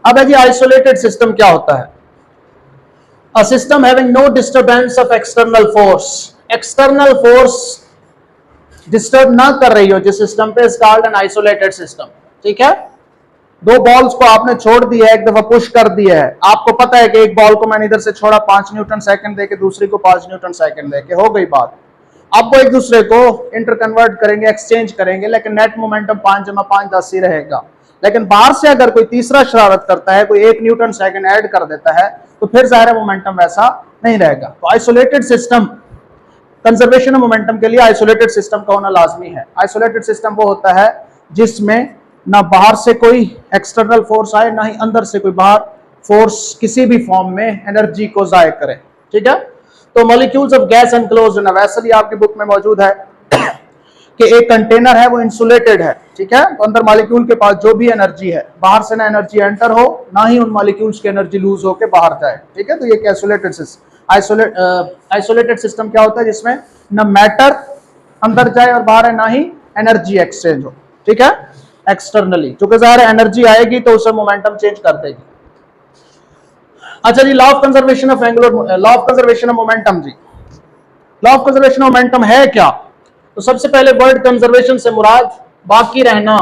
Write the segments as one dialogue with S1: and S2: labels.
S1: अब है जी isolated system क्या होता है? A system having no disturbance of external force, external force disturb ना कर रही हो जिस सिस्टम पे, is called an isolated system. ठीक है, दो बॉल्स को आपने छोड़ दिया है, एक दफा पुश कर दिया है, आपको पता है कि एक बॉल को मैंने इधर से छोड़ा 5 न्यूटन सेकंड देके, दूसरी को 5 न्यूटन सेकंड देके, हो गई बात। अब वो एक दूसरे को इंटर कन्वर्ट करेंगे, एक्सचेंज करेंगे, लेकिन नेट मोमेंटम 5 जमा 5 10 ही रहेगा। लेकिन बाहर से अगर कोई तीसरा शरारत करता है, कोई 1 न्यूटन सेकंड ऐड कर देता है, तो फिर ज़ाहिर मोमेंटम वैसा नहीं रहेगा। तो isolated system, conservation of momentum के लिए आइसोलेटेड सिस्टम का होना लाजमी है। आइसोलेटेड सिस्टम वो होता है जिसमें ना बाहर से कोई एक्सटर्नल फोर्स आए, ना ही अंदर से कोई बाहर फोर्स किसी भी फॉर्म में एनर्जी को जाया करे। ठीक है, तो molecules of gas enclosed in a vessel, आपकी बुक में मौजूद है कि एक कंटेनर है वो इंसुलेटेड है। ठीक है, तो अंदर मॉलिक्यूल के पास जो भी एनर्जी है, बाहर से ना एनर्जी एंटर हो, ना ही उन मॉलिक्यूल्स की एनर्जी लूज होकर बाहर जाए। ठीक है, तो ये आइसोलेटेड सिस्टम, आइसोलेटेड सिस्टम क्या होता है? जिसमें ना मैटर अंदर जाए और बाहर है, ना ही एनर्जी एक्सचेंज हो। ठीक है, एक्सटर्नली, क्योंकि ज़ाहिर एनर्जी आएगी तो उसे मोमेंटम चेंज कर देगी। अच्छा जी, law of conservation of angular, law of conservation of momentum जी, law of conservation of momentum है क्या? तो सबसे पहले वर्ड कंजर्वेशन से मुराद बाकी रहना,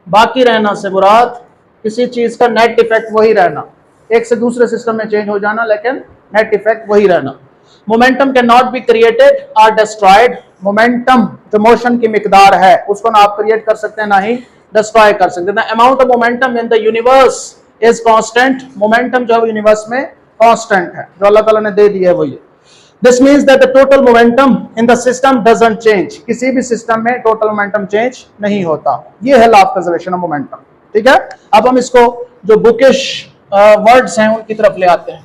S1: बाकी रहना से मुराद किसी चीज का नेट इफेक्ट वही रहना, एक से दूसरे सिस्टम में चेंज हो जाना, लेकिन नेट इफेक्ट वही रहना। Momentum can not be created और डिस्ट्रॉयड, मोमेंटम जो मोशन की मिकदार है उसको ना आप क्रिएट कर सकते हैं, ना ही डिस्ट्रॉय कर सकते हैं। The amount of momentum in the universe is constant, momentum जो है यूनिवर्स में कांस्टेंट है, जो अल्लाह ताला ने दे दिया है वही है। This means that the total momentum in the system doesn't change, किसी भी सिस्टम में टोटल मोमेंटम चेंज नहीं होता। ये है law of conservation of momentum. ठीक है, अब हम इसको जो बुकिश वर्ड्स हैं उनकी तरफ ले आते हैं।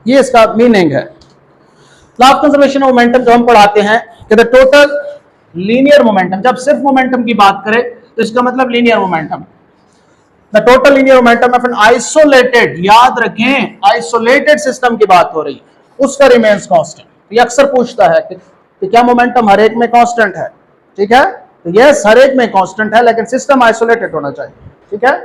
S1: ये इसका मीनिंग है। Law of conservation of momentum जो हम पढ़ाते हैं कि द टोटल लीनियर मोमेंटम, जब सिर्फ मोमेंटम की बात करें तो इसका मतलब linear momentum, the total linear momentum of an isolated, याद रखें आइसोलेटेड सिस्टम की बात हो रही है, उसका रिमेन्स कांस्टेंट। ये अक्सर पूछता है कि क्या मोमेंटम हर एक में कांस्टेंट है? ठीक है, तो यस हर एक में कांस्टेंट है, लेकिन सिस्टम आइसोलेटेड होना चाहिए। ठीक है,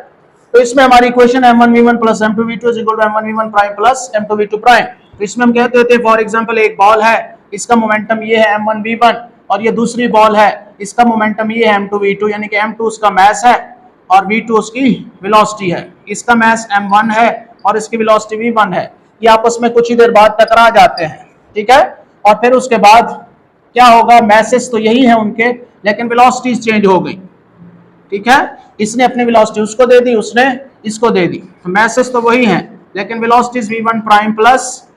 S1: तो इसमें हमारी equation m1v1 plus m2v2 is equal to m1v1 prime plus m2v2 prime. तो इसमें हम कहते होते हैं फॉर एग्जांपल एक बॉल है, इसका मोमेंटम ये है m1v1, और ये दूसरी बॉल है, इसका मोमेंटम ये है m2v2, यानी कि m2 उसका मास है और v2 उसकी वेलोसिटी है। इसका मास m1 है और इसकी वेलोसिटी v1 है। ये आपस में कुछ ही देर बाद टकरा जाते हैं। ठीक है, और फिर उसके बाद क्या होगा? मैसेज तो यही है उनके, लेकिन वेलोसिटीज चेंज हो गई। ठीक है, इसने अपनी वेलोसिटी उसको दे दी, उसने इसको दे दी, तो मैसेज तो वही है, लेकिन वेलोसिटीज v1 प्राइम प्लस,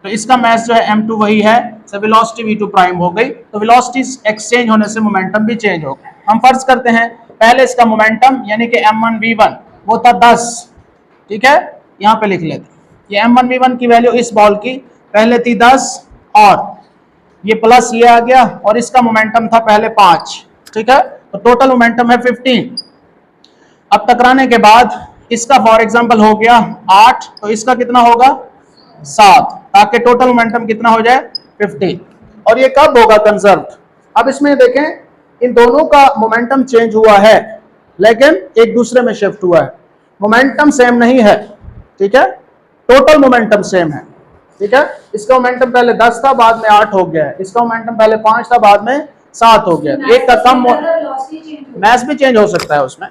S1: तो इसका मास जो है m2 वही है, तो वेलोसिटी v2 प्राइम हो गई। तो वेलोसिटीज एक्सचेंज होने से मोमेंटम भी चेंज हो गया। हम फर्ज करते हैं पहले इसका मोमेंटम यानी कि m1v1 वो था 10। ठीक है, यहाँ पे लिख लेते हैं, ये m1v1 की वैल्यू इस बॉल की पहले थी 10, और ये प्लस ये आ गया, और इसका मोमेंटम था पहले 5। ठीक है, तो टोटल मोमेंटम है 15। अब टकराने के बाद इसका फॉर एग्जांपल हो गया 8, तो इसका कितना होगा 7, ताकि टोटल मोमेंटम कितना हो जाए 15। और ये कब होगा कंजर्व? अब इसमें देखें इन दोनों का मोमेंटम चेंज हुआ है, लेकिन एक दूसरे में शिफ्ट हुआ है, मोमेंटम सेम नहीं है। ठीक है, टोटल मोमेंटम सेम है। ठीक है, इसका मोमेंटम पहले 10 था, बाद में 8 हो गया है, इसका मोमेंटम पहले 5 था, बाद में 7 हो गया। एक का कम, मैस भी चेंज हो सकता है उसमें।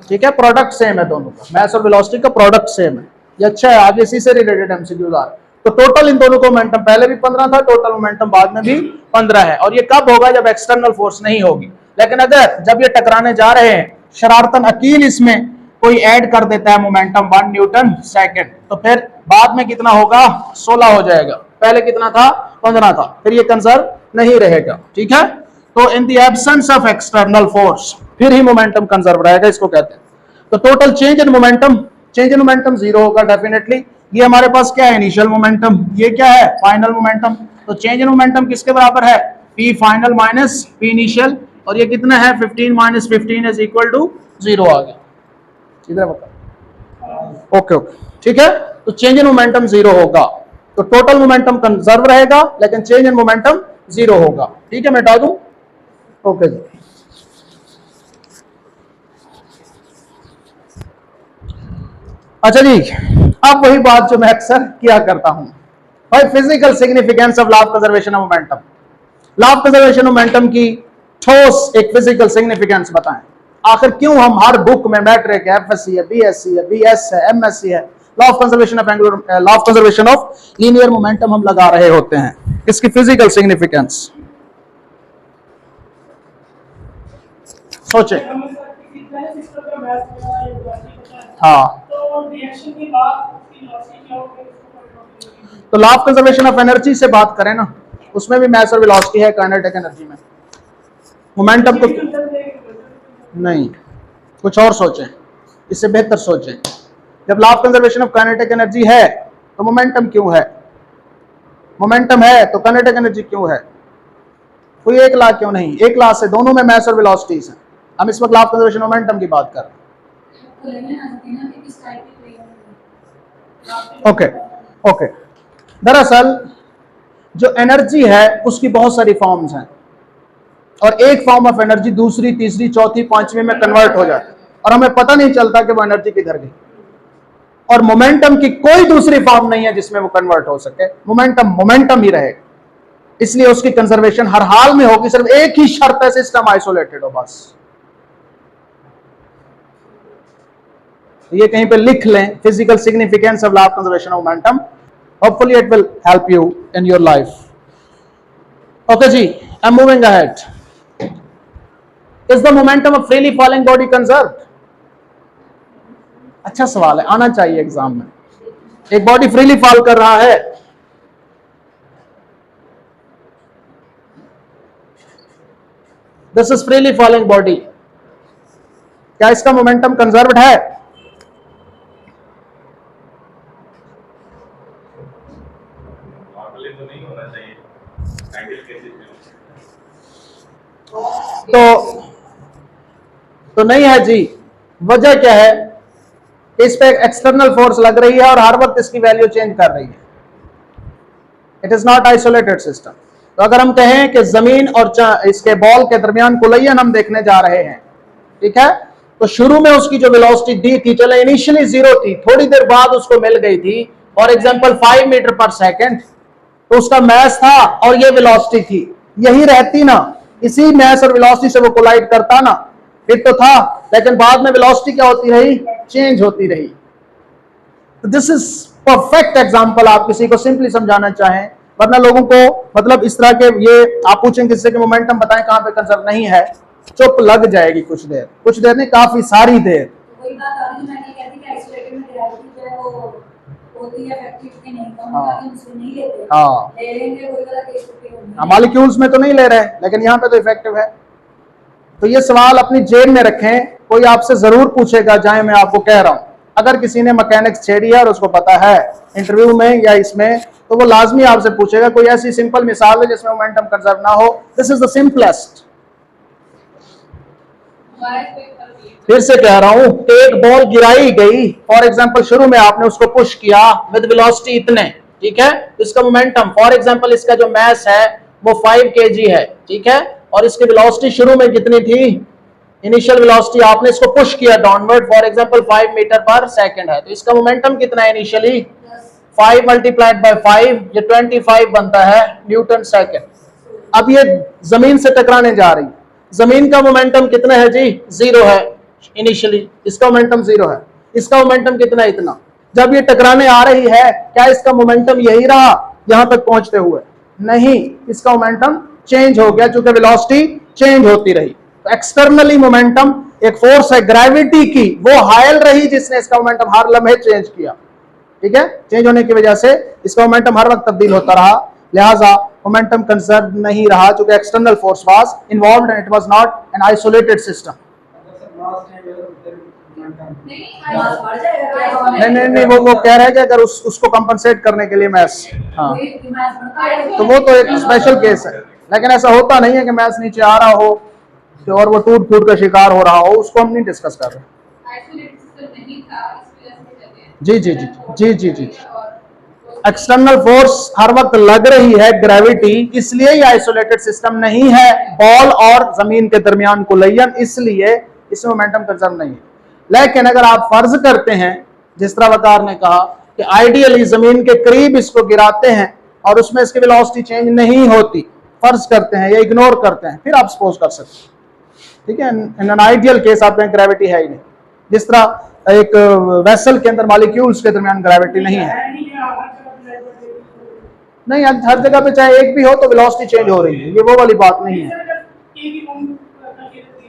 S1: ठीक है, प्रोडक्ट सेम है दोनों का, मैस और वेलोसिटी का प्रोडक्ट सेम है। ये अच्छा है, आगे इसी से रिलेटेड एमसीक्यूज आ रहे हैं। तो टोटल इन दोनों का मोमेंटम पहले भी 15 था, टोटल मोमेंटम बाद में भी 15 है। और ये कब होगा? जब एक्सटर्नल फोर्स नहीं होगी। लेकिन अगर जब ये टकराने जा रहे हैं, शरारतन अकील इसमें कोई ऐड कर देता है मोमेंटम 1 न्यूटन सेकंड, तो फिर बाद में कितना होगा? 16 हो जाएगा। पहले कितना था? 15 था। फिर ये कंजर्व नहीं रहेगा। ठीक है, तो in the absence of external force फिर ही मोमेंटम कंजर्व रहेगा, इसको कहते हैं। तो total change in momentum, change in momentum 0 होगा डेफिनेटली। ये हमारे पास क्या है? Initial momentum. ये क्या है? Final momentum. तो चेंज इन मोमेंटम किसके बराबर है? p final minus p initial, और ये कितना है? 15 माइनस 15 इज इक्वल टू 0 आ गया। इधर बता, ओके ओके, ठीक है। तो चेंज इन मोमेंटम 0 होगा, तो टोटल मोमेंटम कंजर्व रहेगा, लेकिन चेंज इन मोमेंटम 0 होगा। ठीक है, मैं हटा दूं, ओके जी। अच्छा जी, अब वही बात जो मैं अक्सर किया करता हूं भाई, physical significance of law of conservation of momentum. Law of conservation of momentum की ठोस एक फिजिकल सिग्निफिकेंस बताएं। आखिर क्यों हम हर बुक में मैट्रिक है, एफएससी है, बीएससी है, बीएस है, एमएससी है, law of conservation of angular, law of conservation of linear momentum हम लगा रहे होते हैं। इसकी फिजिकल सिग्निफिकेंस सोचे। हाँ, तो law of conservation of energy से बात करें ना, उसमें भी मास और वेलोसिटी है काइनेटिक एनर्जी में। मोमेंटम को नहीं, कुछ और सोचें, इससे बेहतर सोचें। जब law of conservation of kinetic energy है तो मोमेंटम क्यों है? मोमेंटम है तो काइनेटिक एनर्जी क्यों है? कोई एक लॉ क्यों नहीं? एक लॉ से दोनों में मास और वेलोसिटीज हैं। हम इस वक्त law of conservation of momentum की बात कर रहे हैं। ओके ओके, दरअसल जो एनर्जी है उसकी बहुत सारी फॉर्म्स हैं, और एक फॉर्म ऑफ एनर्जी दूसरी, तीसरी, चौथी, पांचवी में कन्वर्ट हो जाती है और हमें पता नहीं चलता कि वो एनर्जी किधर गई। और मोमेंटम की कोई दूसरी फॉर्म नहीं है जिसमें वो कन्वर्ट हो सके। मोमेंटम मोमेंटम ही रहेगा, इसलिए उसकी कंजर्वेशन हर हाल में होगी। सिर्फ एक ही शर्त है, सिस्टम आइसोलेटेड हो बस। ये कहीं पे लिख लें, physical significance of law of conservation of momentum. Hopefully it will help you in your life. Okay जी, I am moving ahead. Is the momentum of freely falling body conserved? अच्छा सवाल है, आना चाहिए एग्जाम में। एक बॉडी फ्रीली फॉल कर रहा है, this is freely falling body, क्या इसका मोमेंटम कंजर्व्ड है? तो नहीं है जी। वजह क्या है? इस पे एक एक्सटर्नल फोर्स लग रही है और हर वक्त इसकी वैल्यू चेंज कर रही है। It is not isolated system. तो अगर हम कहें कि जमीन और इसके बॉल के दरमियान कोलिजन हम देखने जा रहे हैं, ठीक है, तो शुरू में उसकी जो वेलोसिटी दी थी, चलो इनिशियली 0 थी, थोड़ी देर बाद उसको मिल गई थी फॉर एग्जांपल 5 मीटर पर सेकंड, तो उसका मास था और ये वेलोसिटी थी। यही रहती ना, इसी मास और वेलोसिटी से वो कोलाइड करता ना, फिर तो था, लेकिन बाद में वेलोसिटी क्या होती रही? चेंज होती रही। This is perfect example. आप किसी को सिंपली समझाना चाहें, वरना लोगों को मतलब इस तरह के ये आप पूछें किससे कि मोमेंटम बताएं कहां पे कंजर्व नहीं है, चुप लग जाएगी कुछ देर नहीं, काफी सारी देर। मॉलिक्यूल्स में तो नहीं ले रहे, लेकिन यहाँ पे तो इफेक्टिव है। तो ये सवाल अपनी जेब में रखें, कोई आपसे जरूर पूछेगा, चाहे मैं आपको कह रहा हूं, अगर किसी ने मैकेनिक्स छेड़ी है और उसको पता है इंटरव्यू में या इसमें, तो वो लाजमी आपसे पूछेगा कोई ऐसी सिंपल मिसाल है जिसमें मोमेंटम कंजर्व ना हो। This is the simplest. फिर से कह रहा हूं, एक बॉल गिराई गई, फॉर एग्जांपल शुरू में आपने उसको पुश किया विद वेलोसिटी इतने, ठीक है, इसका मोमेंटम फॉर एग्जांपल इसका जो मास है वो 5 kg है, ठीक है, और इसकी वेलोसिटी शुरू में कितनी थी? इनिशियल वेलोसिटी, आपने इसको पुश किया डाउनवर्ड, फॉर एग्जांपल 5 मीटर पर सेकंड है, तो इसका मोमेंटम कितना है इनिशियली? 5 मल्टीप्लाइड बाय 5, ये 25 बनता है न्यूटन सेकंड। अब ये जमीन से टकराने जा रही, जमीन का मोमेंटम कितना है जी? 0 है इनिशियली, इसका मोमेंटम 0 है, इसका मोमेंटम कितना है? इतना। जब ये टकराने आ रही है, क्या इसका मोमेंटम यही रहा यहां तक पहुंचते हुए? नहीं, इसका मोमेंटम चेंज हो गया, चूंकि वेलोसिटी चेंज होती रही। तो एक्सटर्नली मोमेंटम एक फोर्स है ग्रेविटी की, वो हायल रही जिसने इसका मोमेंटम हर लम्हे चेंज किया, ठीक है, चेंज होने की वजह से इसका मोमेंटम हर वक्त तब्दील होता रहा, लिहाजा मोमेंटम कंजर्व नहीं रहा, चूंकि external force was involved and it was not an isolated system. नहीं, वो कह रहा है कि अगर उसको कंपनसेट करने के लिए मैथ्स, हाँ, तो वो तो एक स्पेशल केस है, लेकिन ऐसा होता नहीं है कि मैथ्स नीचे आ रहा हो और वो टूट फूट का शिकार हो रहा हो, उसको हम नहीं डिस्कस कर रहे। जी जी जी जी जी जी, एक्सटर्नल फोर्स हर वक्त लग रही है, ग्रेविटी, इसलिए ये आइसोलेटेड सिस्टम नहीं है। बॉल और जमीन के दरमियान कोलिजन, इसलिए इसमें मोमेंटम कंजर्व नहीं है। लेकिन अगर आप फर्ज करते हैं जिस तरह वकार ने कहा कि आइडियली जमीन के करीब इसको गिराते हैं और उसमें इसकी वेलोसिटी चेंज नहीं होती, फर्ज करते हैं या इग्नोर करते हैं, फिर आप सपोज कर सकते हैं, ठीक है। इन एन आइडियल केस आप में ग्रेविटी है ही नहीं, जिस तरह एक वेसल के अंदर मॉलिक्यूल्स के दरमियान ग्रेविटी नहीं है। नहीं, हर जगह पे चाहे एक भी हो तो वेलोसिटी चेंज हो रही है, ये वो वाली बात नहीं है।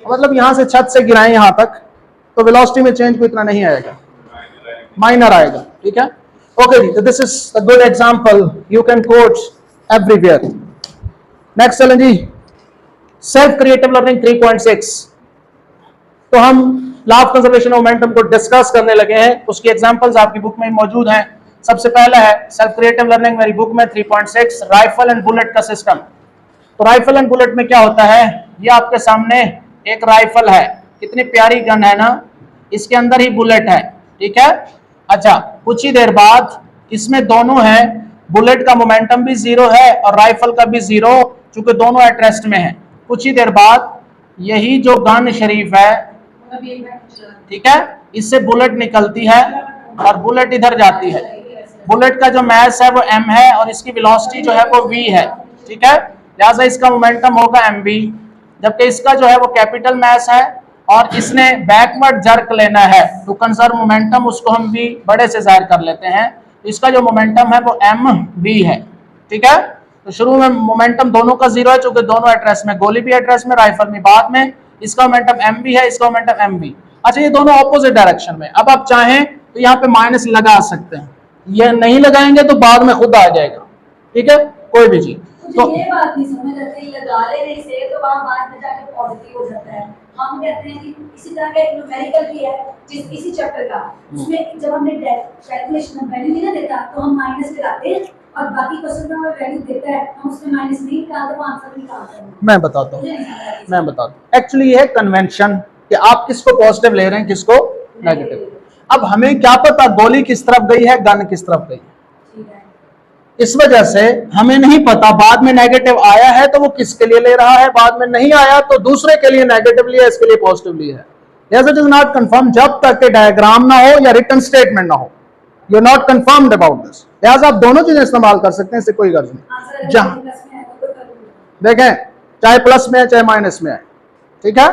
S1: मतलब यहां से छत से गिराएं यहां तक तो वेलोसिटी में चेंज को इतना नहीं आएगा, माइनर आएगा, ठीक है। ओके जी, तो this is a good example you can coat everywhere. Next चलें जी, सेल्फ क्रिएटिव लर्निंग 3.6। तो हम law of conservation of momentum को डिस्कस करने लगे हैं, उसकी एग्जांपल्स आपकी बुक में मौजूद हैं। सबसे पहला है सेल्फ क्रिएटिव लर्निंग, मेरी बुक में 3.6, राइफल एंड बुलेट का सिस्टम। तो राइफल एंड बुलेट में क्या होता है, ये आपके सामने एक राइफल है, कितनी प्यारी गन है ना, इसके अंदर ही बुलेट है, ठीक है। अच्छा, कुछ ही देर बाद इसमें दोनों है, बुलेट का मोमेंटम भी जीरो है और राइफल का भी जीरो, चूंकि दोनों एट रेस्ट में है। कुछ ही देर बाद यही जो गन शरीफ है, ठीक है, इससे बुलेट निकलती है और बुलेट इधर जाती है। बुलेट का जो मास है वो m है और इसकी वेलोसिटी जो है वो v है, ठीक है। लिहाजा इसका मोमेंटम होगा mv, जबकि इसका जो है वो कैपिटल मास है और इसने बैकवर्ड जर्क लेना है टू कंजर्व मोमेंटम, उसको हम v बड़े से जाहिर कर लेते हैं। इसका जो मोमेंटम है वो mv है, ठीक है। तो शुरू में मोमेंटम दोनों का जीरो है, चूंकि दोनों एड्रेस में, गोली भी एड्रेस में, राइफल में बाद में। इसका मोमेंटम mv है, इसका मोमेंटम mv। अच्छा, ये दोनों ऑपोजिट डायरेक्शन में। अब आप चाहें तो यहाँ पे माइनस लगा सकते हैं, ये नहीं लगाएंगे तो बाद में खुद आ जाएगा, ठीक है, कोई भी चीज।
S2: तो ये बात नहीं समझ आती, लगा लेने से तो वहां बाद में जाके पॉजिटिव हो जाता है। हम कहते हैं कि इसी तरह का एक न्यूमेरिकल भी है जिस इसी चैप्टर का, उसमें जब हमने कैलकुलेशन में वैल्यू नहीं ना देता तो हम माइनस लगाते हैं और बाकी क्वेश्चन में हमें वैल्यू देता है, हम उसमें माइनस नहीं निकालते, वो आंसर निकालते हैं।
S1: मैं बताता हूँ एक्चुअली ये है कन्वेंशन कि आप किसको पॉजिटिव ले रहे हैं, किसको नेगेटिव। अब हमें क्या पता गोली किस तरफ गई है, गन किस तरफ गई, इस वजह से हमें नहीं पता। बाद में नेगेटिव आया है तो वो किसके लिए ले रहा है, बाद में नहीं आया तो दूसरे के लिए नेगेटिव लिया, इसके लिए पॉजिटिव लिया है। Yes, it is not confirmed जब तक के डायग्राम ना हो या रिटन स्टेटमेंट ना हो, you are not confirmed about this. लिहाजा आप दोनों चीजें इस्तेमाल कर सकते हैं, इससे कोई गर्ज नहीं। जहां देखें, चाहे प्लस में है चाहे माइनस में है, ठीक है,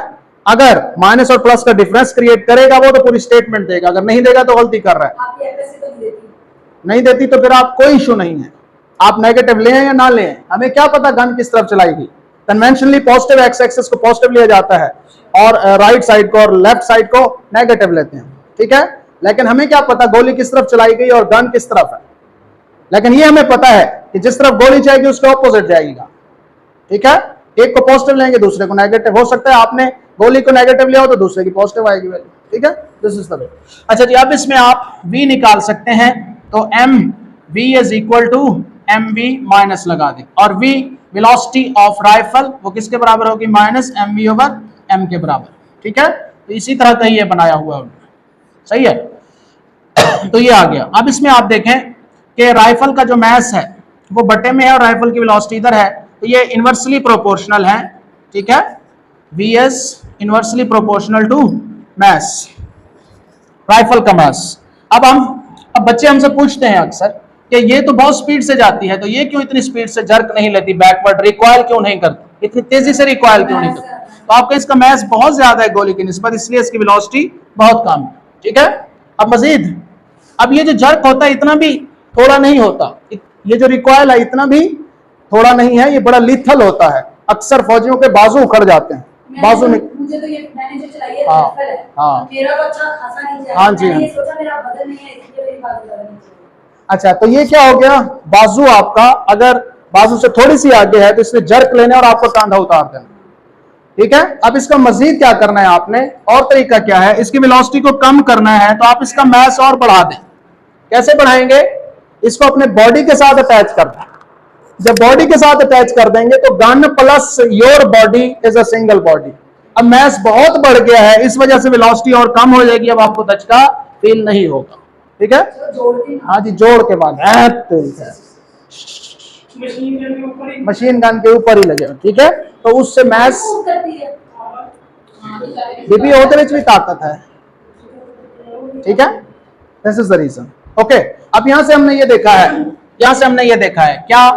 S1: अगर माइनस और प्लस का डिफरेंस क्रिएट करेगा वो तो पूरी स्टेटमेंट देगा, अगर नहीं देगा तो गलती कर रहा है। नहीं देती तो फिर आप कोई इशू नहीं है, आप नेगेटिव लें या ना लें, हमें क्या पता गन किस तरफ चलाएगी। कन्वेंशनली पॉजिटिव एक्स एक्सिस को पॉजिटिव लिया जाता है और राइट साइड को और लेफ्ट साइड को नेगेटिव लेते हैं, ठीक है। लेकिन हमें क्या पता गोली किस तरफ चलाई गई और गन किस तरफ है। लेकिन ये हमें पता है कि जिस तरफ गोली जाएगी उसके ऑपोजिट जाएगी, ठीक है। एक को पॉजिटिव लेंगे दूसरे को नेगेटिव। हो सकता है आपने गोली को नेगेटिव लिया हो तो दूसरे की पॉजिटिव आएगी वैल्यू, ठीक है। This is the way. अच्छा जी, अब इसमें आप v निकाल सकते हैं, तो m v is equal to mv minus लगा दें, और v वेलोसिटी ऑफ राइफल वो किसके बराबर होगी, माइनस mv ओवर m के बराबर, ठीक है। तो इसी तरह का ये बनाया हुआ है, सही है। तो ये आ गया। अब इसमें आप देखें कि राइफल का जो मास है वो बटे में है और राइफल की वेलोसिटी इधर है, तो ये इनवर्सली प्रोपोर्शनल है, ठीक है। vs inversely proportional to mass, rifle का मास। अब बच्चे हमसे पूछते हैं अक्सर कि ये तो बहुत स्पीड से जाती है, तो ये क्यों इतनी स्पीड से जर्क नहीं लेती, बैकवर्ड रिकॉइल क्यों नहीं करती, इतनी तेजी से रिकॉइल क्यों नहीं करती। तो आपका इसका मास बहुत ज्यादा है गोली की निस्बत, इसलिए इसकी वेलोसिटी बहुत कम है, ठीक है। अब मजीद, अब ये जो जर्क होता है इतना भी थोड़ा नहीं होता, ये जो रिकॉइल है इतना भी थोड़ा नहीं है, ये बड़ा लिथल होता है। अक्सर फौजियों के बाजू उखड़ जाते हैं, बाजू में।
S2: मुझे तो ये मैंने जो चलाई है
S1: हाँ,
S2: राइफल है,
S1: हाँ,
S2: मेरा तो अच्छा खासा नहीं चला।
S1: हाँ जी,
S2: मैंने
S1: हाँ।
S2: ये सोचा मेरा बदल नहीं है इसलिए मेरी बाजू लगा नहीं।
S1: अच्छा, तो ये क्या हो गया, बाजू आपका अगर बाजू से थोड़ी सी आगे है तो इसने जर्क लेने और आपको कांधा उतार देना, ठीक है। अब इसका मजीद क्या करना है आपने, और तरीका क्या है, इसकी वेलोसिटी को कम करना है तो आप इसका मास और बढ़ा दें। कैसे बढ़ाएंगे, इसको अपने बॉडी के साथ अटैच कर दें। जब बॉडी के साथ अटैच कर देंगे तो gun plus your body is a single body. अब मास बहुत बढ़ गया है, इस वजह से वेलोसिटी और कम हो जाएगी, अब आपको धचका फील नहीं होगा, ठीक है। हाँ जी, जोड़ के बाद मशीन गन के ऊपर ही लगे, ठीक है। तो उससे मास बीपी होते भी ताकत है, ठीक है। This is the reason. Okay, अब यहां से हमने ये देखा है, क्या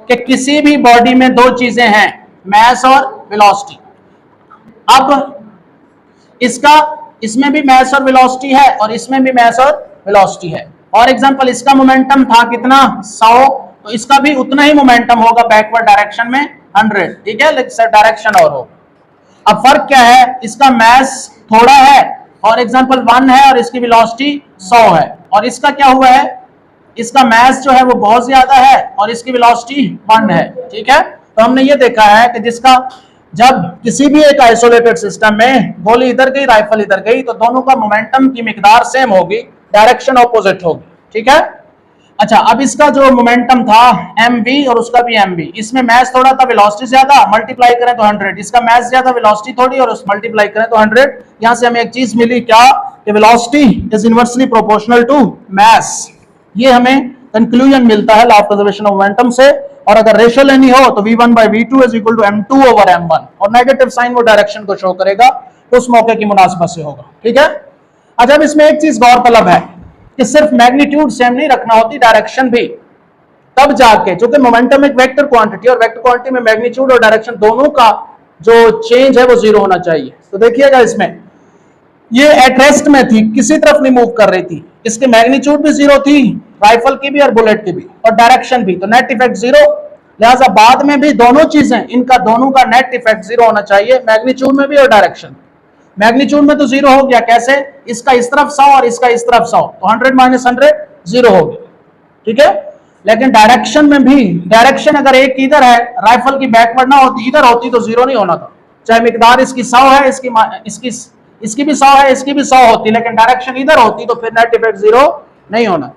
S1: कि किसी भी बॉडी में दो चीजें हैं, मास और वेलोसिटी। अब इसमें भी मास और वेलोसिटी है और इसमें भी मास और वेलोसिटी है। फॉर एग्जांपल इसका मोमेंटम था कितना, 100, तो इसका भी उतना ही मोमेंटम होगा बैकवर्ड डायरेक्शन में 100, ठीक है, लेकिन डायरेक्शन और हो। अब फर्क क्या है, इसका मास थोड़ा है, फॉर एग्जांपल 1 है और इसकी वेलोसिटी 100 है, और इसका क्या हुआ है, इसका मास जो है वो बहुत ज्यादा है और इसकी वेलोसिटी 1 है, ठीक है। तो हमने ये देखा है कि जब किसी भी एक आइसोलेटेड सिस्टम में गोली इधर गई, राइफल इधर गई, तो दोनों का मोमेंटम की मिकदार सेम होगी, डायरेक्शन ऑपोजिट होगी, ठीक है। अच्छा, अब इसका जो मोमेंटम था mv और उसका भी mv, इसमें मास थोड़ा था, वेलोसिटी ज्यादा, मल्टीप्लाई करें तो 100, इसका मास ज्यादा, वेलोसिटी थोड़ी, और उस मल्टीप्लाई करें तो 100। यहां से हमें एक चीज मिली क्या, कि velocity is inversely proportional to mass. ये हमें कंक्लूजन मिलता है law of conservation of momentum से। और अगर रेशियो लेनी हो तो v1 by v2 is equal to m2 over m1, और नेगेटिव साइन वो डायरेक्शन को शो करेगा, उस मौके की मुनासिबत से होगा, ठीक है। अच्छा, अब इसमें एक चीज गौर तलब है कि सिर्फ मैग्नीट्यूड सेम नहीं रखना होती, डायरेक्शन भी, तब जाके, चूंकि मोमेंटम एक वेक्टर क्वांटिटी, और वेक्टर क्वांटिटी में मैग्नीट्यूड और डायरेक्शन दोनों का जो चेंज है वो जीरो होना चाहिए। तो देखिएगा, इसमें ये एट रेस्ट में थी, किसी तरफ नहीं मूव कर रही थी, इसकी मैग्नीट्यूड भी जीरो थी, राइफल की भी और बुलेट की भी, और डायरेक्शन भी, तो नेट इफेक्ट जीरो। लिहाजा बाद में भी दोनों चीजें, इनका दोनों का नेट इफेक्ट जीरो होना चाहिए, मैग्नीट्यूड में भी और डायरेक्शन। मैग्नीट्यूड में तो जीरो हो गया, कैसे, इसका इस तरफ 100 और इसका इस तरफ 100, तो 100 माइनस 100 जीरो हो गया, ठीक है। लेकिन डायरेक्शन में भी, डायरेक्शन अगर एक इधर है, राइफल की बैकवर्ड ना होती, इधर होती, तो जीरो नहीं होना था, चाहे मिकदार इसकी 100 है, इसकी भी 100 है, इसकी भी 100 होती, लेकिन डायरेक्शन इधर होती, तो फिर नेट इफेक्ट जीरो नहीं होना।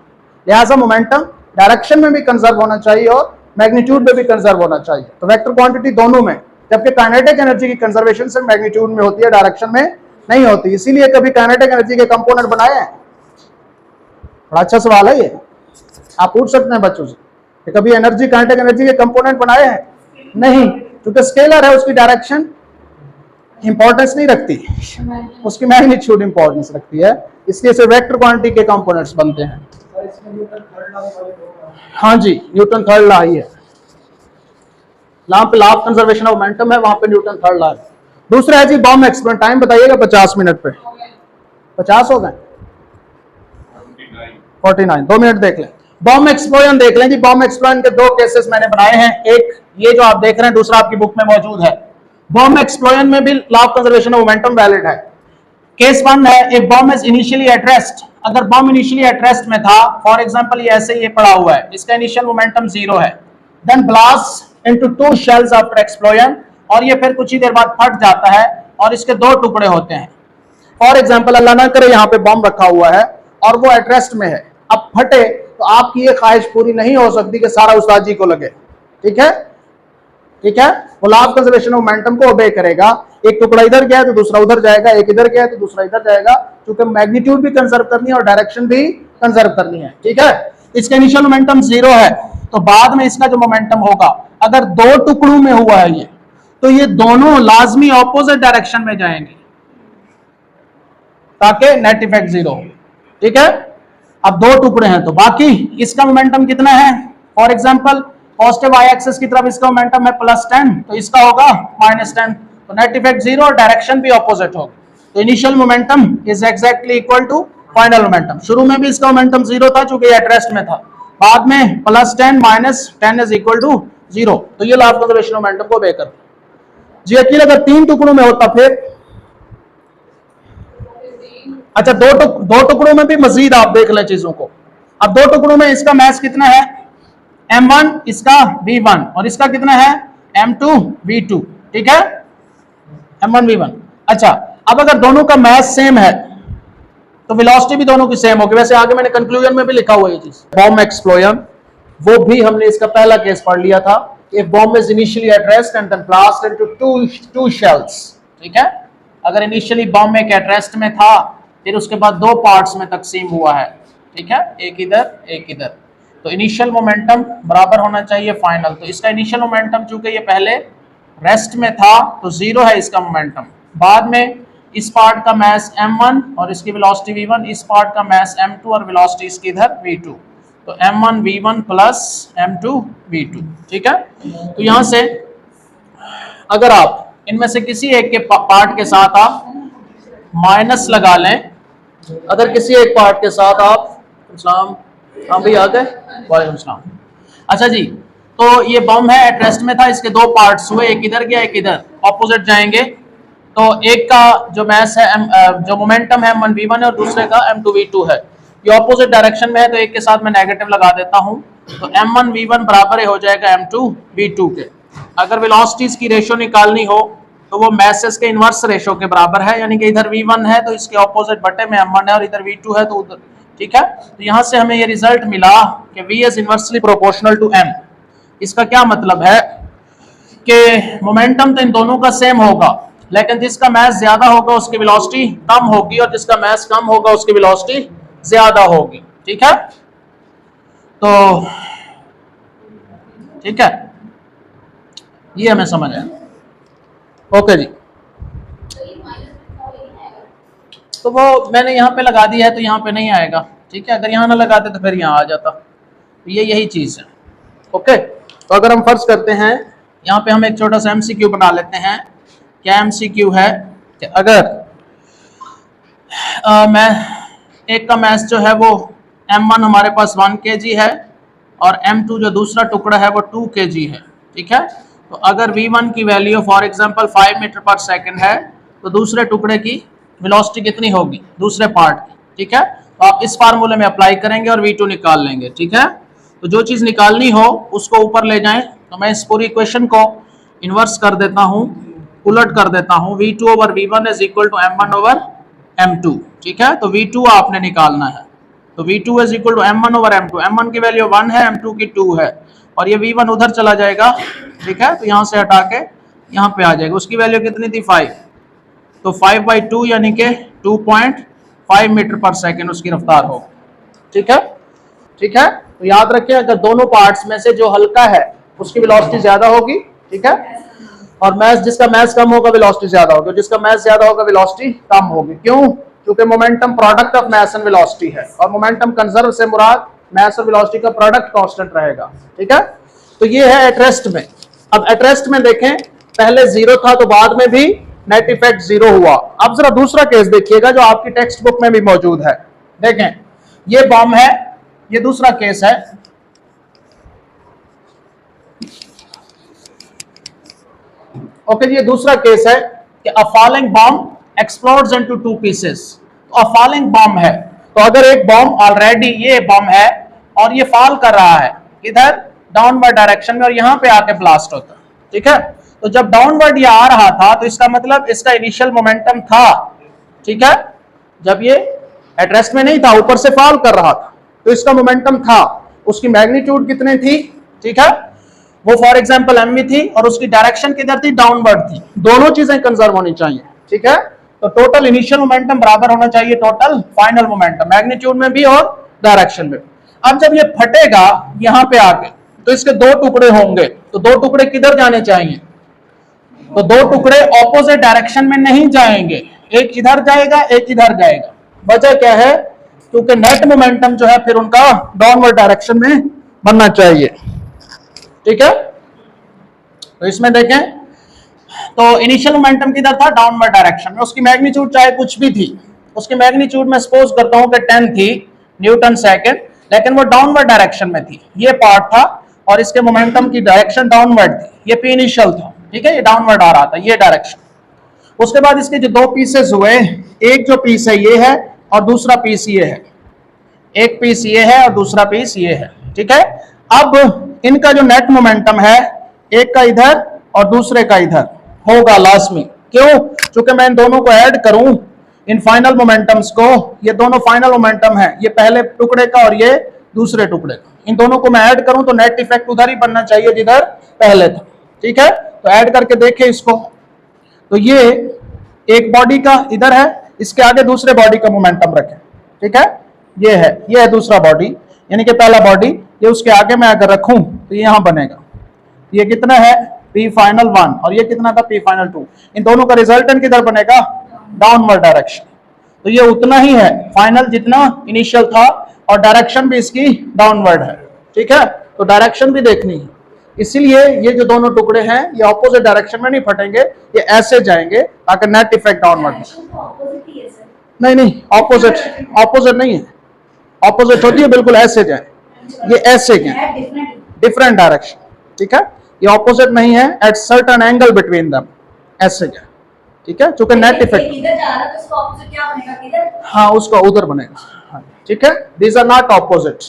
S1: लिहाजा मोमेंटम डायरेक्शन में भी कंजर्व होना चाहिए और मैग्नीट्यूड में भी कंजर्व होना चाहिए, तो वेक्टर क्वांटिटी दोनों में, जबकि काइनेटिक एनर्जी की कंजर्वेशन सिर्फ मैग्नीट्यूड में होती है, डायरेक्शन में नहीं होती। इसीलिए कभी काइनेटिक एनर्जी के कंपोनेंट बनाए हैं, बड़ा अच्छा सवाल है ये, आप पूछ सकते हैं बच्चों से कि कभी एनर्जी, काइनेटिक एनर्जी के कंपोनेंट बनाए हैं, नहीं, क्योंकि स्केलर है, उसकी डायरेक्शन इंपॉर्टेंस नहीं रखती, उसकी मैग्नीट्यूड इंपॉर्टेंस रखती है, इसलिए सिर्फ वेक्टर क्वांटिटी के कंपोनेंट्स बनते हैं। हाँ जी, न्यूटन थर्ड लॉ ही है, law of conservation of momentum है, वहां पे न्यूटन थर्ड लॉ है। दूसरा है जी बॉम्ब एक्सप्लोजन, टाइम बताइएगा 50 मिनट पे, 50 हो गए, 49, 2 मिनट देख लें। बॉम्ब एक्सप्लोजन देख लें जी, बॉम्ब एक्सप्लोजन के दो केसेस मैंने बनाए हैं, एक ये जो आप देख रहे हैं, दूसरा आपकी बुक में मौजूद है। बॉम्ब एक्सप्लोजन में भी law of conservation of momentum valid है। केस 1 है, if bomb is initially at rest, अगर बॉम्ब इनिशियली एट रेस्ट में था, फॉर एग्जांपल ये ऐसे ये पड़ा हुआ है, इसका इनिशियल मोमेंटम 0 है, then blast into 2 shells after explosion, और ये फिर कुछ ही देर बाद फट जाता है और इसके 2 टुकड़े होते हैं। फॉर एग्जांपल अल्लाह ना करे यहाँ पे बॉम्ब रखा हुआ है और वो एट रेस्ट में है, अब फटे तो आपकी ये ख्वाहिश पूरी नहीं हो सकती कि सारा उस्ताद जी को लगे, ठीक है, ठीक है। वो law of conservation of momentum को ओबे करेगा, एक टुकड़ा इधर गया तो दूसरा उधर जाएगा, एक इधर गया तो दूसरा इधर जाएगा, क्योंकि मैग्नीट्यूड भी कंजर्व करनी है और डायरेक्शन भी कंजर्व करनी है, ठीक है। इसका इनिशियल मोमेंटम 0 है, तो बाद में इसका जो मोमेंटम होगा, अगर 2 टुकड़ों में हुआ है ये, तो ये दोनों लाजमी ऑपोजिट डायरेक्शन में जाएंगे ताकि नेट इफेक्ट 0 हो, ठीक है। अब 2 टुकड़े हैं, तो बाकी इसका मोमेंटम कितना है, for example positive y axis की तरफ इसका मोमेंटम है +10, तो इसका होगा -10, तो नेट इफेक्ट 0 और डायरेक्शन भी ऑपोजिट होगा। तो initial momentum is exactly equal to final momentum. शुरू में भी इसका मोमेंटम 0 था चूंकि एट रेस्ट में था, बाद में +10 -10 इज इक्वल टू 0, तो ये law of conservation of momentum को ओबे करता है जी। अकेले अगर 3 टुकड़ों में होता फिर, अच्छा 2 टुकड़ों में भी मजीद आप देख लें चीजों को। अब 2 टुकड़ों में इसका मास कितना है, m1, इसका v1, और इसका कितना है m2 v2, ठीक है, m1 v1। अच्छा, अब अगर दोनों का मास सेम है तो वेलोसिटी भी दोनों की सेम होगी। वैसे आगे मैंने कंक्लूजन में भी लिखा हुआ है ये चीज। बॉम्ब एक्सप्लोजन, वो भी हमने इसका पहला केस पढ़ लिया था, if bomb is initially at rest and then blast into two shells, ठीक है। अगर इनिशियली बॉम्ब एक एट रेस्ट में था, फिर उसके बाद 2 पार्ट्स में तकसीम हुआ है, ठीक है, एक इधर एक इधर, तो इनिशियल मोमेंटम बराबर होना चाहिए फाइनल। तो इसका इनिशियल मोमेंटम चूंकि ये पहले रेस्ट में था तो 0 है इसका मोमेंटम, बाद में इस पार्ट का मास m1 और इसकी वेलोसिटी v1, इस पार्ट का मास m2 और वेलोसिटी इसकी इधर v2। तो m1 v1 plus m2 v2, ठीक है। तो यहां से अगर आप इनमें से किसी एक के पार्ट के साथ आप माइनस लगा लें, अगर किसी एक पार्ट के साथ आप हाँ भाई आ गए, वालेकुम सलाम। अच्छा जी, तो ये बम है, एट रेस्ट में था, इसके दो पार्ट्स हुए, एक इधर गया एक इधर, ऑपोजिट जाएंगे। तो एक का जो मास है जो मोमेंटम है m1 v1 है और दूसरे का m2 v2 है। ये ऑपोजिट डायरेक्शन में है तो एक के साथ मैं नेगेटिव लगा देता हूं। तो m1 v1 बराबर हो जाएगा m2 v2 के। अगर वेलोसिटीज की रेशियो निकालनी हो तो वो मैसेस के इनवर्स रेशियो के बराबर है, यानी कि इधर v1 है तो इसके ऑपोजिट बटे में m1 है और इधर v2 है तो उधर, ठीक है। तो यहां से हमें ये रिजल्ट मिला कि v is inversely proportional to m। इसका क्या मतलब है कि मोमेंटम तो इन दोनों का सेम होगा, लेकिन जिसका मास ज्यादा होगा उसकी वेलोसिटी कम होगी और जिसका मास कम होगा उसकी वेलोसिटी ज्यादा होगी, ठीक है। तो ठीक है, ये हमें समझ आया। ओके जी, तो वो मैंने यहाँ पे लगा दिया है तो यहाँ पे नहीं आएगा, ठीक है। अगर यहाँ ना लगाते तो फिर यहाँ आ जाता। तो ये यही चीज है, ओके। तो अगर हम फर्ज करते हैं, यहाँ पे हम एक छोटा सा MCQ बना लेते हैं। क्या MCQ है कि अगर मैं एक का मास जो है वो m1 हमारे पास 1 kg है और m2 जो दूसरा टुकड़ा है वो 2 kg है, ठीक है। तो अगर v1 की वैल्यू फॉर एग्जांपल 5 मीटर पर सेकंड है तो दूसरे टुकड़े की वेलोसिटी कितनी होगी दूसरे पार्ट की, ठीक है। तो आप इस फार्मूले में अप्लाई करेंगे और v2 निकाल लेंगे, ठीक है। तो जो चीज निकालनी हो उसको ऊपर ले जाएं। तो मैं इस पूरी इक्वेशन को इन्वर्स कर देता हूं, उलट कर देता हूं। v2 over v1 is equal to m1 over m2, ठीक है। तो v2 आपने निकालना है, तो v2 is equal to m1 over m2। m1 की वैल्यू 1 है, m2 की 2 है और ये v1 उधर चला जाएगा, ठीक है। तो यहां से हटा के यहाँ पे आ जाएगा। उसकी वैल्यू कितनी थी 5, तो 5/2 यानी कि 2.5 मीटर पर सेकेंड उसकी रफ्तार हो, ठीक है, ठीक है। तो याद रखें अगर दोनों पार्ट्स में से जो हल्का है उसकी वेलोसिटी ज्यादा होगी, ठीक है, और मास जिसका मास कम होगा वेलोसिटी ज्यादा होगी, जिसका मास ज्यादा होगा वेलोसिटी कम होगी। क्यों? क्योंकि momentum product of mass and velocity है और मोमेंटम कंजर्व से मुराद मास और वेलोसिटी का प्रोडक्ट कांस्टेंट रहेगा, ठीक है। तो ये है एट रेस्ट में। अब एट रेस्ट में देखें, पहले 0 था तो बाद में भी नेट इफेक्ट 0 हुआ। अब जरा दूसरा केस देखिएगा जो आपकी टेक्स्ट बुक में भी मौजूद है। देखें, ये बम है, ये दूसरा केस है। ओके जी, ये दूसरा केस है कि अ फॉलिंग बम एक्सप्लोड्स इनटू 2 पीसेस। तो अ फॉलिंग बम है, तो अगर एक बम ऑलरेडी ये बम है और ये फॉल कर रहा है इधर डाउनवर्ड डायरेक्शन में और यहां पे आके ब्लास्ट होता है, ठीक है। तो जब डाउनवर्ड ये आ रहा था तो इसका मतलब इसका इनिशियल मोमेंटम था, ठीक है। जब ये एट रेस्ट में नहीं था, ऊपर से फॉल कर रहा था, तो इसका मोमेंटम था। उसकी मैग्नीट्यूड कितनी थी, ठीक है, वो फॉर एग्जांपल mv थी और उसकी डायरेक्शन किधर थी, डाउनवर्ड थी। दोनों चीजें कंजर्व होनी चाहिए, ठीक है। तो टोटल इनिशियल मोमेंटम बराबर होना चाहिए टोटल फाइनल मोमेंटम, मैग्नीट्यूड में भी और डायरेक्शन में। अब जब ये फटेगा यहां पे आके तो इसके 2 टुकड़े होंगे, तो 2 टुकड़े किधर जाने चाहिए, तो 2 टुकड़े ऑपोजिट डायरेक्शन में नहीं जाएंगे, एक इधर जाएगा एक इधर जाएगा। वजह क्या है? क्योंकि नेट मोमेंटम जो है फिर उनका डाउनवर्ड डायरेक्शन में बनना चाहिए, ठीक है। तो इसमें देखें तो इनिशियल मोमेंटम किधर था, डाउनवर्ड डायरेक्शन में। उसकी मैग्नीट्यूड चाहे कुछ भी थी, उसकी मैग्नीट्यूड में सपोज करता हूं कि 10 थी न्यूटन सेकंड, लेकिन वो डाउनवर्ड डायरेक्शन में थी। ये पार्ट था और इसके मोमेंटम की डायरेक्शन डाउनवर्ड थी, ये पी इनिशियल था, ठीक है, ये डाउनवर्ड आ रहा था ये डायरेक्शन। उसके बाद इसके जो 2 पीसेस हुए, एक जो पीस है ये है और दूसरा पीस ये है, एक पीस ये है और दूसरा पीस ये है, ठीक है। अब इनका जो नेट मोमेंटम है, एक का इधर और दूसरे का इधर होगा लाजमी। क्यों? क्योंकि मैं इन दोनों को ऐड करूं, इन फाइनल मोमेंटम्स को, ये दोनों फाइनल मोमेंटम है, ये पहले टुकड़े का और ये दूसरे टुकड़े का, इन दोनों को मैं ऐड करूं तो नेट इफेक्ट उधर ही बनना चाहिए जिधर पहले था, ठीक है। तो ऐड करके देखें इसको, तो ये एक बॉडी का इधर है, इसके आगे दूसरे बॉडी का मोमेंटम रखें, ठीक है। ये है दूसरा बॉडी, यानी कि पहला बॉडी, ये उसके आगे मैं अगर रखूं तो ये यहां बनेगा। ये कितना है, P फाइनल 1 और ये कितना था, P फाइनल 2। इन दोनों का रिजल्टेंट किधर बनेगा, डाउनवर्ड डायरेक्शन। तो ये उतना ही है फाइनल जितना इनिशियल था, और डायरेक्शन भी इसकी डाउनवर्ड है। ठीक है, तो डायरेक्शन भी देखनी है, इसीलिए ये जो दोनों टुकड़े हैं ये ऑपोजिट डायरेक्शन में नहीं फटेंगे, ये ऐसे जाएंगे ताकि नेट इफेक्ट डाउनवर्ड।
S2: डायरेक्शन तो ऑपोजिट ही है सर।
S1: नहीं नहीं, ऑपोजिट नहीं है, ऑपोजिट होती है बिल्कुल ऐसे जाए, ये ऐसे जाए,
S2: है डिफरेंट।
S1: Different direction. ठीक है, ये ऑपोजिट नहीं है, at certain angle between them, ऐसे जाए। ठीक है, चूंकि नेट इफेक्ट,
S2: इधर जा रहा है तो इसका ऑपोजिट क्या बनेगा, किधर?
S1: हाँ उसका उधर बनेगा। हाँ, ठीक है, दीज आर नॉट ऑपोजिट।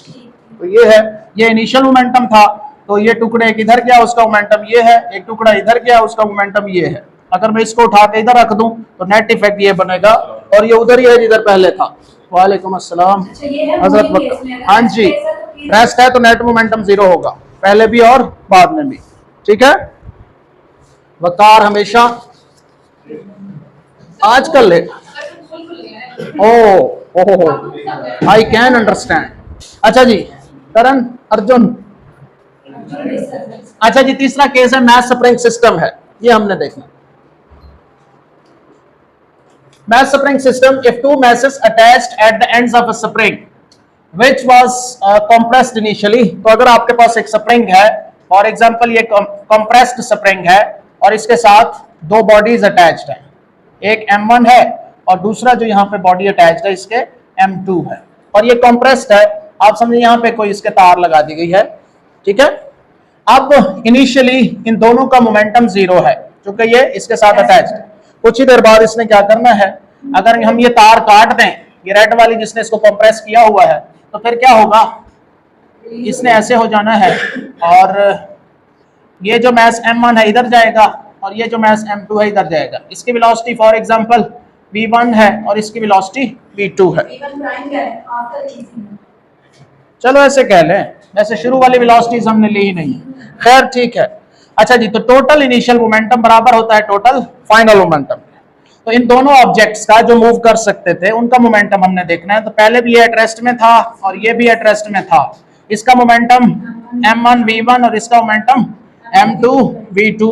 S1: तो ये है, ये इनिशियल मोमेंटम था, तो ये टुकड़े एक इधर गया उसका मोमेंटम ये है, एक टुकड़ा इधर गया उसका मोमेंटम ये है। अगर मैं इसको उठा के इधर रख दूं तो नेट इफेक्ट ये बनेगा, और ये उधर ही है जिधर पहले था। वालेकुम अस्सलाम
S2: अच्छा ये है
S1: हजरत
S2: moving
S1: बकर।
S2: case में, अगर
S1: हाँ
S2: rest
S1: जी,
S2: है सर तो फिर-
S1: रेस्ट है तो नेट मोमेंटम जीरो होगा, पहले भी और बाद में भी। ठीक है, वकार हमेशा आजकल ले, ओ आई कैन अंडरस्टैंड। अच्छा जी, करण अर्जुन। अच्छा जी, तीसरा केस है मैस स्प्रिंग सिस्टम है, ये हमने देखना। mass spring system, if two masses attached at the ends of a spring which was compressed initially, तो अगर आपके पास एक स्प्रिंग है, फॉर एग्जांपल ये कंप्रेस्ड स्प्रिंग है और इसके साथ दो बॉडीज अटैच्ड हैं, एक M1 है और दूसरा जो यहाँ पे बॉडी अटैच्ड है इसके M2 है, और ये कंप्रेस्ड है। आप समझिए यहाँ पे कोई इसके तार लगा दी गई है। ठीक है, अब इनिशियली इन दोनों का मोमेंटम जीरो है क्योंकि ये इसके साथ अटैच्ड है। कुछ ही देर बाद इसने क्या करना है, अगर हम ये तार काट दें, ये रेड वाली जिसने इसको कंप्रेस किया हुआ है, तो फिर क्या होगा, इसने ऐसे हो जाना है और ये जो मैस M1 है इधर जाएगा और ये जो मैस M2 है इधर जाएगा। इसकी वेलोसिटी फॉर एग्जांपल v1 है और इसकी वेलोसिटी v2 है।
S2: V1 प्राइम क्या है आफ्टर ईजी?
S1: चलो ऐसे कह लें, वैसे शुरू वाली वेलोसिटीज हमने ली ही नहीं, खैर ठीक है। अच्छा जी, तो टोटल इनिशियल मोमेंटम बराबर होता है टोटल फाइनल मोमेंटम। तो इन दोनों ऑब्जेक्ट्स का जो मूव कर सकते थे उनका मोमेंटम हमने देखना है। तो पहले भी ये एट रेस्ट में था और ये भी एट रेस्ट में था। इसका मोमेंटम m1 v1 और इसका momentum m2 v2,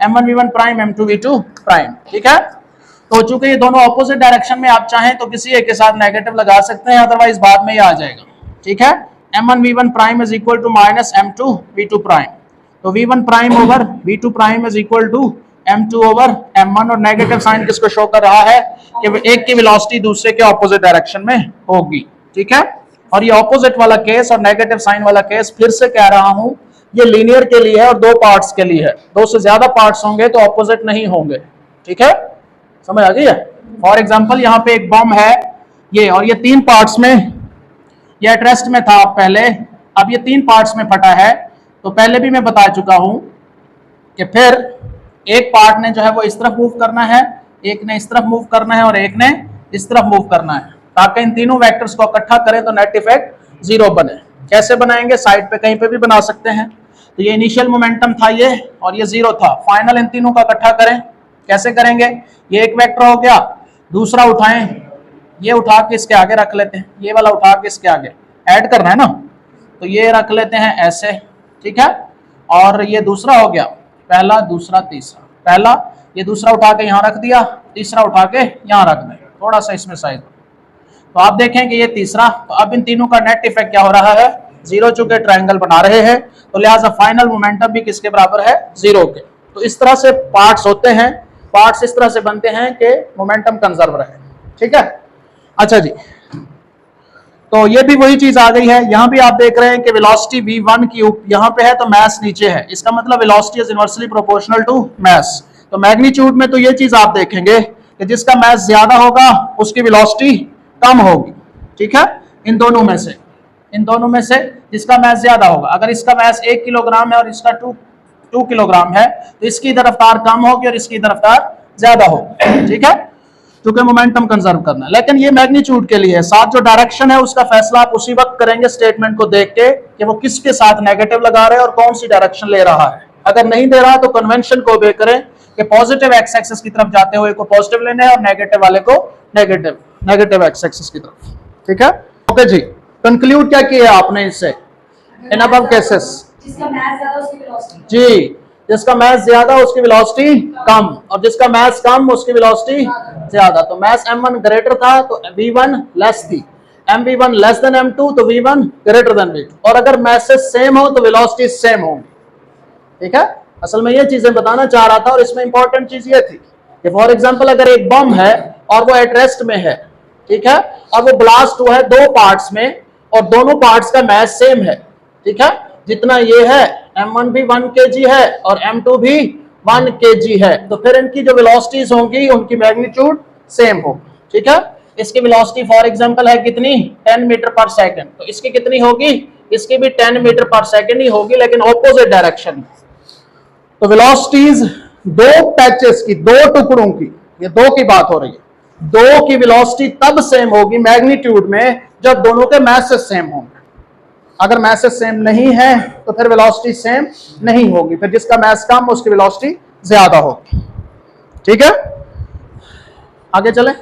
S1: m1 v1 prime m2 v2 prime. ठीक है, तो चूंकि ये दोनों ऑपोजिट डायरेक्शन में, आप चाहें तो किसी एक के साथ नेगेटिव लगा सकते हैं, अदरवाइज बाद में ये आ जाएगा। ठीक है, m1 v1 prime is equal to minus m2 v2 prime, तो v1 prime over v2 prime is equal to m2 over m1, और नेगेटिव साइन किसको शो कर रहा है कि एक की वेलोसिटी दूसरे के ऑपोजिट डायरेक्शन में होगी। ठीक है, और ये ऑपोजिट वाला केस और नेगेटिव साइन वाला केस फिर से कह रहा हूं, ये लीनियर के लिए है और दो पार्ट्स के लिए है। दो से ज्यादा पार्ट्स होंगे तो ऑपोजिट नहीं होंगे। ठीक है, समझ आ गई है। फॉर एग्जांपल यहाँ पे एक बम है ये, और ये तीन पार्ट्स में, ये एट रेस्ट में था पहले, अब ये तीन पार्ट्स में फटा है। तो पहले भी मैं बता चुका हूं कि फिर एक पार्ट ने जो है वो इस तरफ मूव करना है, एक ने इस तरफ मूव करना है और एक ने इस तरफ मूव करना है, ताकि इन तीनों वेक्टर्स को इकट्ठा करें तो नेट इफेक्ट जीरो बने। कैसे बनाएंगे, साइड पे कहीं पे भी बना सकते हैं। तो ये इनिशियल मोमेंटम था ये, और ये जीरो था। फाइनल इन तीनों का इकट्ठा करें, कैसे करेंगे, ये एक वेक्टर हो गया, दूसरा उठाएं, ये उठा के इसके आगे रख लेते हैं, ये वाला उठा के इसके आगे ऐड करना है ना, तो ये रख लेते हैं ऐसे। ठीक है, और ये दूसरा हो गया, पहला दूसरा तीसरा, पहला ये दूसरा उठा के यहाँ रख दिया, तीसरा उठा के यहाँ रख दें, थोड़ा सा इसमें साइज। तो आप देखें कि ये तीसरा, तो अब इन तीनों का नेट इफेक्ट क्या हो रहा है, जीरो, चूंकि ट्रायंगल बना रहे हैं तो लिहाजा फाइनल मोमेंटम भी किसके बराबर है, जीरो के। तो इस तरह से पार्ट्स होते हैं, पार्ट्स इस तरह से बनते हैं कि मोमेंटम कंजर्व रहे। ठीक है, अच्छा जी, तो ये भी वही चीज आ गई है। यहां भी आप देख रहे हैं कि वेलोसिटी v1 की यहां पे है तो मास नीचे है, इसका मतलब velocity is inversely proportional to mass. तो मैग्नीट्यूड में तो ये चीज आप देखेंगे कि जिसका मास ज्यादा होगा उसकी वेलोसिटी कम होगी। ठीक है, इन दोनों में से, इन दोनों में से जिसका मास ज्यादा होगा, अगर इसका मास 1 किलोग्राम है और इसका 2 किलोग्राम है तो इसकी रफ्तार कम होगी और इसकी रफ्तार ज्यादा होगी। ठीक है, क्योंकि मोमेंटम कंजर्व करना है। लेकिन ये मैग्नीट्यूड के लिए है, साथ जो डायरेक्शन है उसका फैसला आप उसी वक्त करेंगे स्टेटमेंट को देख के कि वो किसके साथ नेगेटिव लगा रहे हैं और कौन सी डायरेक्शन ले रहा है। अगर नहीं दे रहा तो कन्वेंशन को ओबे करें कि पॉजिटिव एक्स एक्सिस की तरफ जाते हुए को पॉजिटिव लेने और नेगेटिव वाले को नेगेटिव एक्स एक्सिस की तरफ। ठीक है, ओके जी, कंक्लूड क्या किया आपने इससे इन अबव केसेस?
S2: जिसका मास ज्यादा उसकी वेलोसिटी।
S1: जी, जिसका मास ज्यादा उसकी वेलोसिटी कम, और जिसका मास कम उसकी वेलोसिटी ज्यादा। तो मास m1 ग्रेटर था तो v1 लेस थी, mv1 लेस देन m2 तो v1 ग्रेटर देन v2। और अगर मासेस सेम हो तो वेलोसिटी सेम होंगी। ठीक है, असल में ये चीजें बताना चाह रहा था। और इसमें इंपॉर्टेंट चीज ये थी कि फॉर एग्जांपल अगर एक बम है और वो एट रेस्ट में है, ठीक है, और वो ब्लास्ट हुआ है दो पार्ट्स में और दोनों पार्ट्स का मास सेम है, ठीक है, जितना ये है m1 भी 1 kg है और m2 भी 1 kg है, तो फिर इनकी जो वेलोसिटीज होंगी उनकी मैग्नीट्यूड सेम होगी। ठीक है, इसकी वेलोसिटी फॉर एग्जांपल है कितनी, 10 मीटर पर सेकंड, तो इसकी कितनी होगी, इसकी भी 10 मीटर पर सेकंड ही होगी, लेकिन ऑपोजिट डायरेक्शन। तो वेलोसिटीज दो पैचेस की, दो टुकड़ों की, ये दो की बात हो रही है, दो की वेलोसिटी तब सेम होगी मैग्नीट्यूड में जब दोनों के मासेस सेम होंगे। अगर मासेस सेम नहीं है तो फिर वेलोसिटी सेम नहीं होगी, फिर जिसका मास कम उसकी वेलोसिटी ज्यादा होगी। ठीक है, आगे चलें।